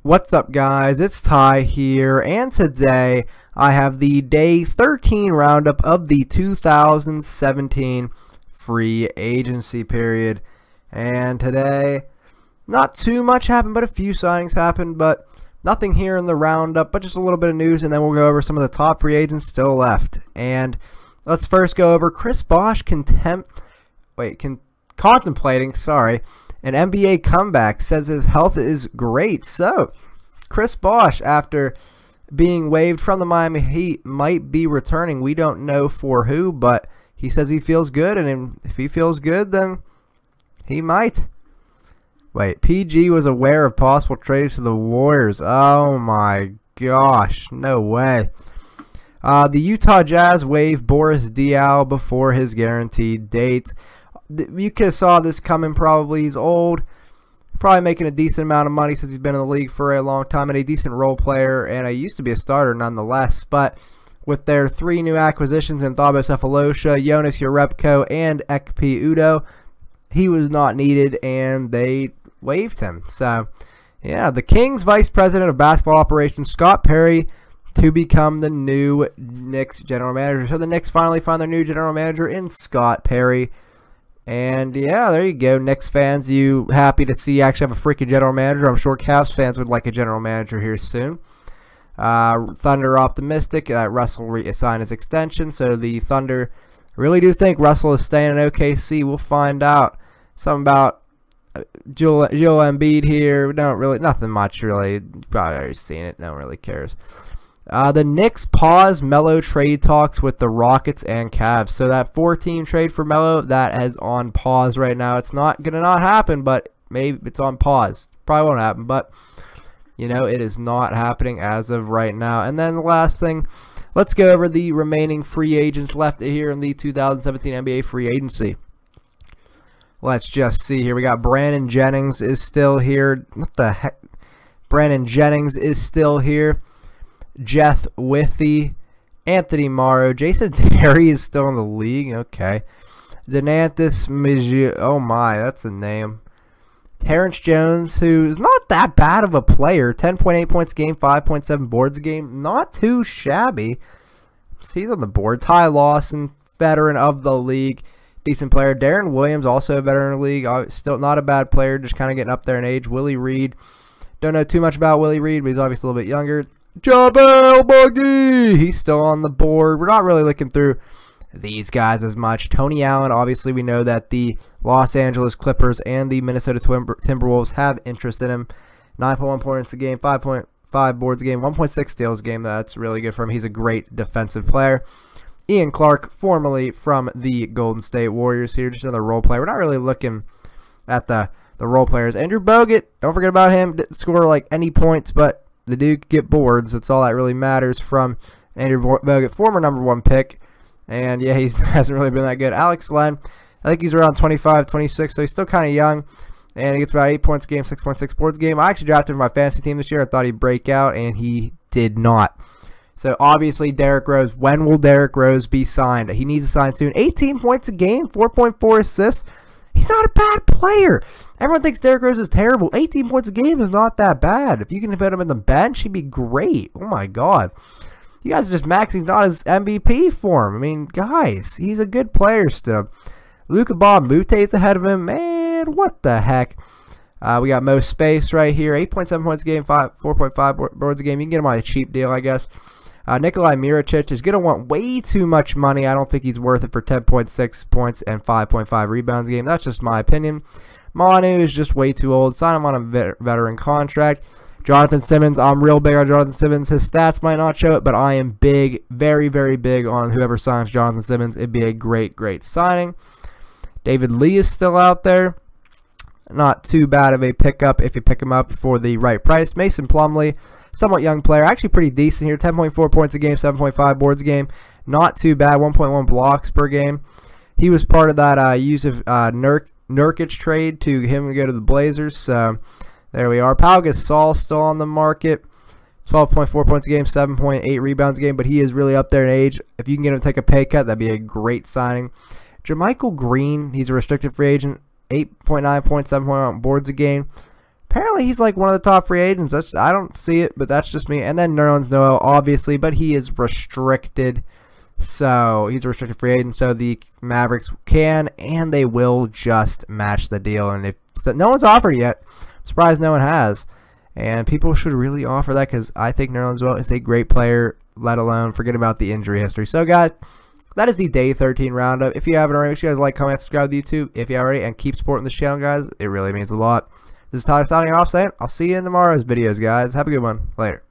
What's up, guys? It's Ty here, and today I have the Day 13 roundup of the 2017 free agency period. And today, not too much happened, but a few signings happened, but nothing here in the roundup, but just a little bit of news, and then we'll go over some of the top free agents still left. And let's first go over Chris Bosh contemplating an NBA comeback, says his health is great. So, Chris Bosh, after being waived from the Miami Heat, might be returning. We don't know for who, but he says he feels good, and if he feels good, then he might. Wait, PG was aware of possible trades to the Warriors. Oh my gosh, no way. The Utah Jazz waived Boris Diaw before his guaranteed date. You could have saw this coming probably. He's old, probably making a decent amount of money since he's been in the league for a long time, and a decent role player, and he used to be a starter nonetheless. But with their three new acquisitions in Thabo Sefolosha, Jonas Jerebko, and Ekpe Udoh, he was not needed, and they waived him. So, yeah, the Kings Vice President of Basketball Operations, Scott Perry, to become the new Knicks general manager. So the Knicks finally find their new general manager in Scott Perry. And yeah, there you go, Knicks fans. You happy to see you actually have a freaking general manager? I'm sure Cavs fans would like a general manager here soon. Thunder optimistic that Russell will reassign his extension. So the Thunder really do think Russell is staying in OKC. We'll find out. Something about Joel Embiid here. Nothing much really. Probably already seen it. No one really cares. The Knicks pause Melo trade talks with the Rockets and Cavs. So that 4-team trade for Melo, that is on pause right now. It's not going to not happen, but maybe it's on pause. Probably won't happen, but, you know, it is not happening as of right now. And then the last thing, let's go over the remaining free agents left here in the 2017 NBA free agency. Let's just see here. We got Brandon Jennings is still here. What the heck? Brandon Jennings is still here. Jeff Withey, Anthony Morrow, Jason Terry is still in the league. Okay. Denanthus Mizzou. Oh my, that's a name. Terrence Jones, who's not that bad of a player. 10.8 points a game, 5.7 boards a game. Not too shabby. See on the board. Ty Lawson, veteran of the league. Decent player. Darren Williams, also a veteran of the league. Still not a bad player, just kind of getting up there in age. Willie Reed. Don't know too much about Willie Reed, but he's obviously a little bit younger. JaVale McGee, he's still on the board. We're not really looking through these guys as much. Tony Allen, obviously we know that the Los Angeles Clippers and the Minnesota Timberwolves have interest in him. 9.1 points a game, 5.5 boards a game, 1.6 steals a game. That's really good for him. He's a great defensive player. Ian Clark, formerly from the Golden State Warriors here, just another role player. We're not really looking at the role players. Andrew Bogut, don't forget about him. Didn't score like any points, but the dude could get boards. That's all that really matters from Andrew Bogut, former #1 pick. And yeah, he hasn't really been that good. Alex Len, I think he's around 25, 26, so he's still kind of young. And he gets about 8 points a game, 6.6 boards a game. I actually drafted him in my fantasy team this year. I thought he'd break out, and he did not. So obviously, Derrick Rose. When will Derrick Rose be signed? He needs to sign soon. 18 points a game, 4.4 assists. He's not a bad player. Everyone thinks Derrick Rose is terrible. 18 points a game is not that bad. If you can put him in the bench, he'd be great. Oh, my God. You guys are just maxing not his MVP form. I mean, guys, he's a good player still. Luka Mbamute ahead of him. Man, what the heck? We got Mo Space right here. 8.7 points a game, 4.5 boards a game. You can get him on a cheap deal, I guess. Nikolai Mirotic is going to want way too much money. I don't think he's worth it for 10.6 points and 5.5 rebounds a game. That's just my opinion. Manu is just way too old. Sign him on a veteran contract. Jonathan Simmons, I'm real big on Jonathan Simmons. His stats might not show it, but I am big, very, very big on whoever signs Jonathan Simmons. It'd be a great, great signing. David Lee is still out there. Not too bad of a pickup if you pick him up for the right price. Mason Plumlee, somewhat young player. Actually pretty decent here. 10.4 points a game, 7.5 boards a game. Not too bad. 1.1 blocks per game. He was part of that Yusuf Nurkic trade to him to go to the Blazers. So there we are. Pau Gasol still on the market. 12.4 points a game, 7.8 rebounds a game. But he is really up there in age. If you can get him to take a pay cut, that'd be a great signing. JaMychal Green, he's a restricted free agent. 8.9 points, 7.1 boards a game. Apparently, he's like one of the top free agents. I don't see it, but that's just me. And then Nerlens Noel, obviously, but he is restricted. So he's a restricted free agent. So the Mavericks can and they will just match the deal. And if no one's offered yet, I'm surprised no one has. And people should really offer that because I think Nerlens Noel is a great player, let alone forget about the injury history. So, guys, that is the Day 13 Roundup. If you haven't already, make sure you guys like, comment, subscribe to YouTube if you haven't already, and keep supporting this channel, guys. It really means a lot. This is Tyler signing off saying I'll see you in tomorrow's videos, guys. Have a good one. Later.